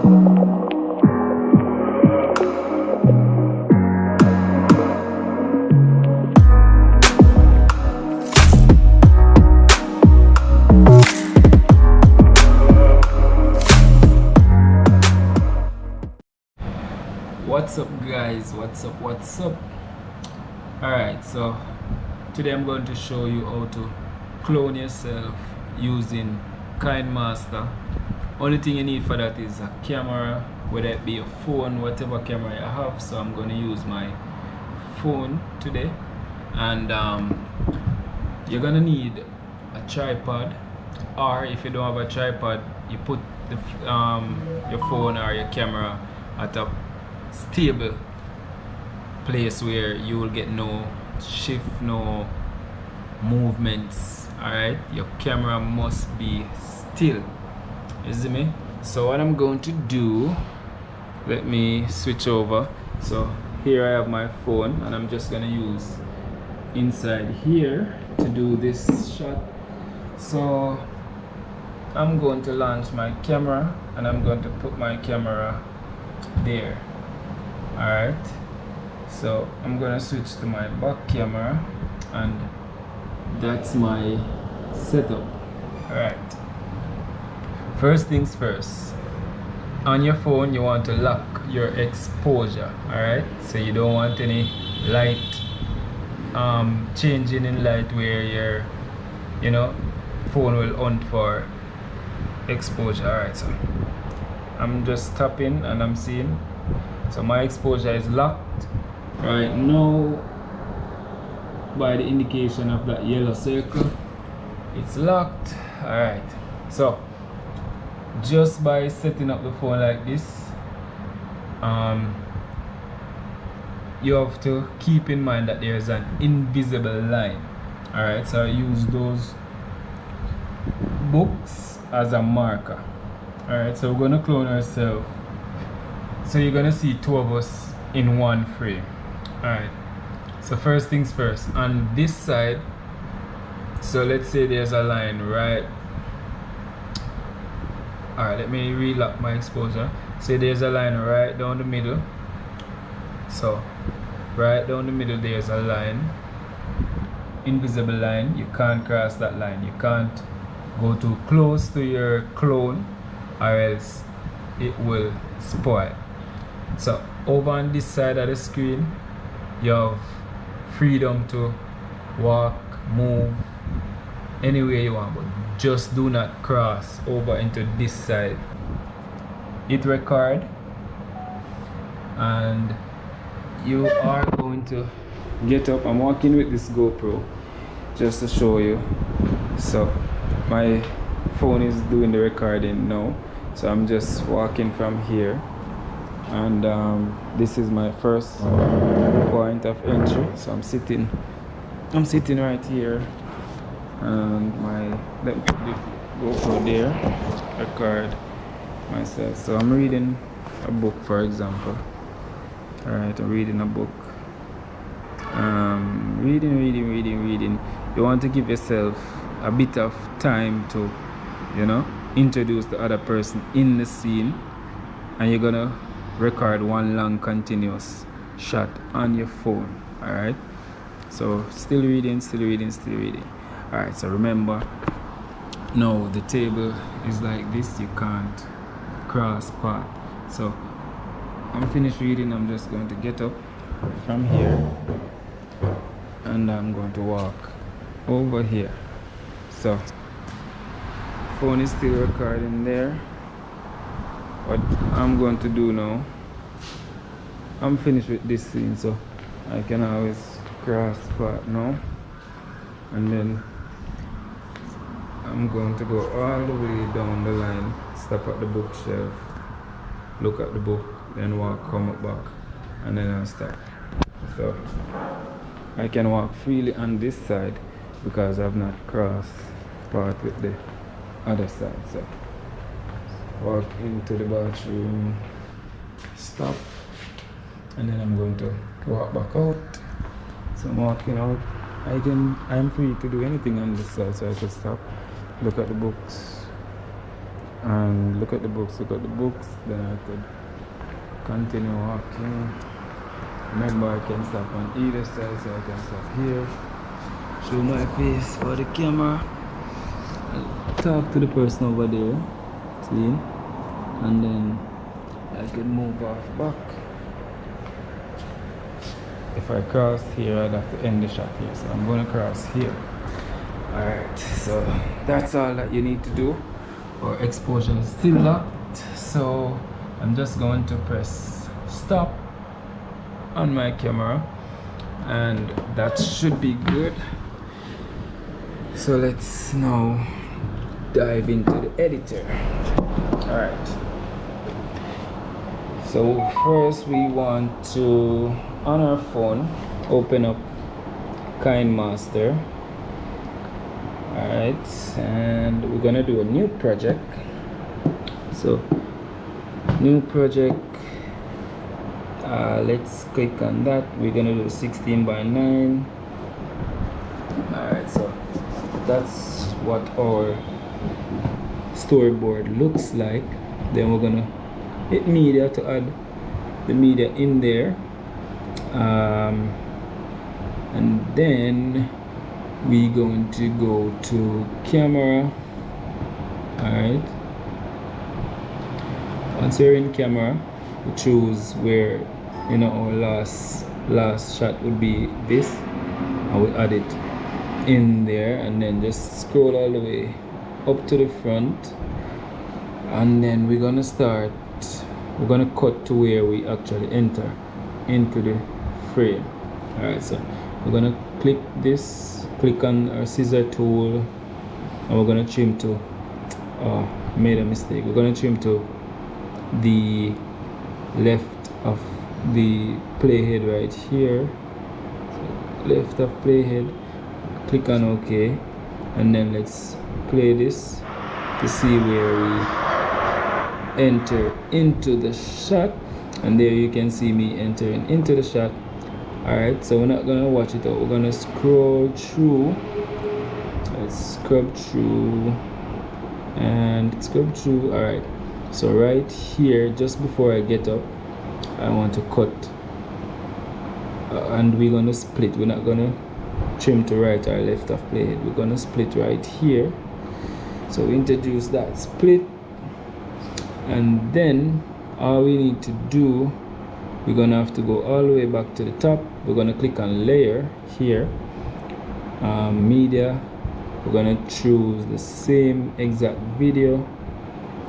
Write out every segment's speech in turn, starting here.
What's up guys, what's up. Alright, so today I'm going to show you how to clone yourself using KineMaster. Only thing you need for that is a camera, whether it be a phone, whatever camera you have. So I'm going to use my phone today, and you're gonna need a tripod, or if you don't have a tripod, you put the your phone or your camera at a stable place where you will get no shift, no movements. Alright, your camera must be still, you see me? So what I'm going to do, let me switch over. So here I have my phone, and I'm just gonna use inside here to do this shot. So I'm going to launch my camera, and I'm going to put my camera there. Alright, so I'm gonna switch to my back camera, and that's my setup. Alright, first things first, on your phone you want to lock your exposure. Alright, so you don't want any light changing in light where your phone will hunt for exposure. Alright, so I'm just tapping and I'm seeing, so my exposure is locked right now by the indication of that yellow circle. It's locked. Alright, so just by setting up the phone like this, you have to keep in mind that there's an invisible line. Alright, so I use those books as a marker. Alright, so we're gonna clone ourselves. So you're gonna see two of us in one frame. Alright, so first things first, on this side, so let's say there's a line right. Alright, let me relock my exposure. Say there's a line right down the middle. So right down the middle there's a line, invisible line. You can't cross that line. You can't go too close to your clone, or else it will spoil. So over on this side of the screen, you have freedom to walk, move anywhere you want, but just do not cross over into this side. Hit record, and you are going to get up. I'm walking with this GoPro just to show you. So my phone is doing the recording now, so I'm just walking from here, and this is my first point of entry. So I'm sitting right here, and let me put the GoPro there, record myself. So I'm reading a book, for example. Alright, I'm reading a book. Reading. You want to give yourself a bit of time to, introduce the other person in the scene, and you're gonna record one long continuous shot on your phone. Alright, so still reading. Alright, so remember, now the table is like this, you can't cross path. So I'm finished reading. I'm just going to get up from here, and I'm going to walk over here. So phone is still recording there. What I'm going to do now, I'm finished with this scene, so I can always cross path now, and then I'm going to go all the way down the line, stop at the bookshelf, look at the book, then come up back, and then I'll stop. So I can walk freely on this side because I've not crossed path with the other side. So walk into the bathroom, stop, and then I'm going to walk back out. So I'm walking out. I'm free to do anything on this side, so I could stop, look at the books, and look at the books, then I could continue walking. Remember, I can stop on either side, so I can stop here, show my face for the camera, talk to the person over there, see, and then I could move off back. If I cross here, I'd have to end the shot here, so I'm going to cross here. Alright, so that's all that you need to do. Our exposure is still locked, so I'm just going to press stop on my camera, and that should be good. So let's now dive into the editor. Alright, so first we want to, on our phone, open up KineMaster. Alright, and we're gonna do a new project. So new project, let's click on that. We're gonna do 16 by 9. Alright, so that's what our storyboard looks like. Then we're gonna hit media to add the media in there, and then we're going to go to camera. Alright, once you're in camera, we choose where, you know, our last shot would be this, and we add it in there, and then just scroll all the way up to the front, and then we're gonna cut to where we actually enter into the frame. Alright, so we're gonna click on our scissor tool, and we're gonna trim to made a mistake. We're gonna trim to the left of the playhead right here. So left of playhead, click on OK, and then let's play this to see where we enter into the shot, and there you can see me entering into the shot. Alright, so we're not gonna watch it out, we're gonna scroll through. Let's scrub through and scrub through. Alright, so right here, just before I get up, I want to cut, and we're gonna split. We're not gonna trim to right or left of playhead, we're gonna split right here. So we introduce that split, and then all we need to do, we're gonna have to go all the way back to the top. We're gonna click on layer here, media, we're gonna choose the same exact video.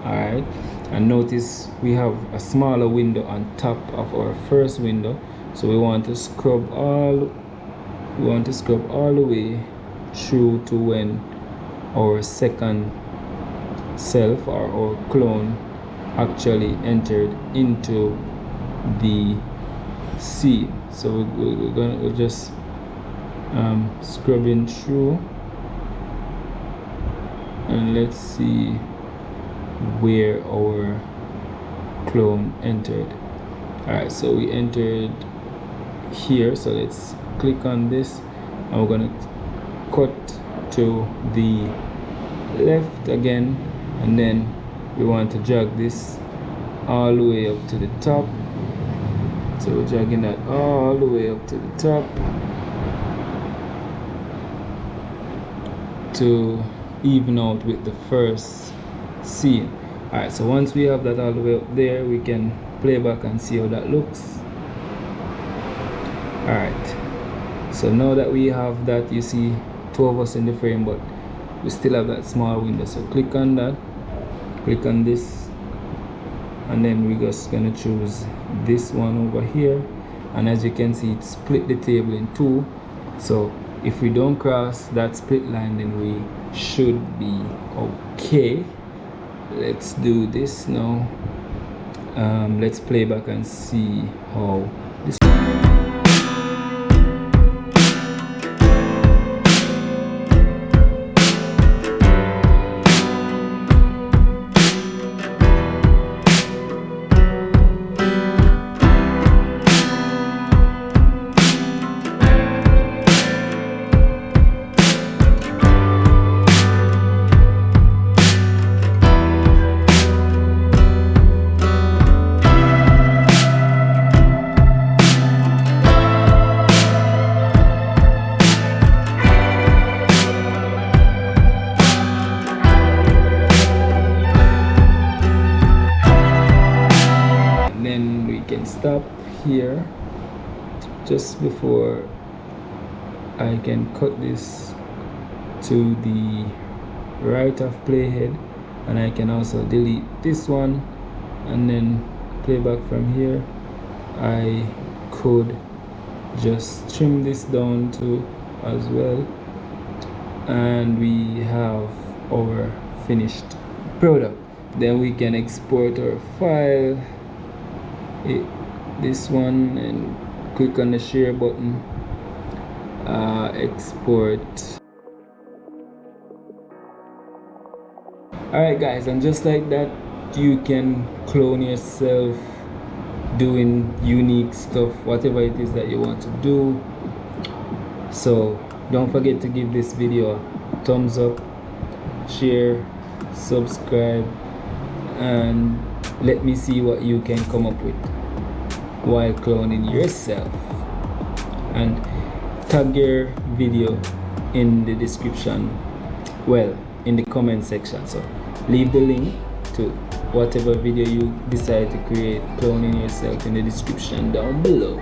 Alright, and notice we have a smaller window on top of our first window, so we want to scrub all the way through to when our second self or our clone actually entered into the scene. So we're just scrubbing through, and let's see where our clone entered. Alright, so we entered here, so let's click on this, and we're gonna cut to the left again, and then we want to drag this all the way up to the top. So we're dragging that all the way up to the top to even out with the first scene. Alright, so once we have that all the way up there, we can play back and see how that looks. Alright, so now that we have that, you see two of us in the frame, but we still have that small window. So click on that, click on this, and then we're just gonna choose this one over here, and as you can see, it split the table in two. So if we don't cross that split line, then we should be okay. Let's do this now. Let's play back and see how this can stop here just before I can cut this to the right of playhead, and I can also delete this one and then playback from here. I could just trim this down too as well, and we have our finished product. Then we can export our file, this one, and click on the share button, export. Alright guys, and just like that, you can clone yourself doing unique stuff, whatever it is that you want to do. So don't forget to give this video a thumbs up, share, subscribe, and let me see what you can come up with while cloning yourself. And tag your video in the description, well, in the comment section. So leave the link to whatever video you decide to create cloning yourself in the description down below.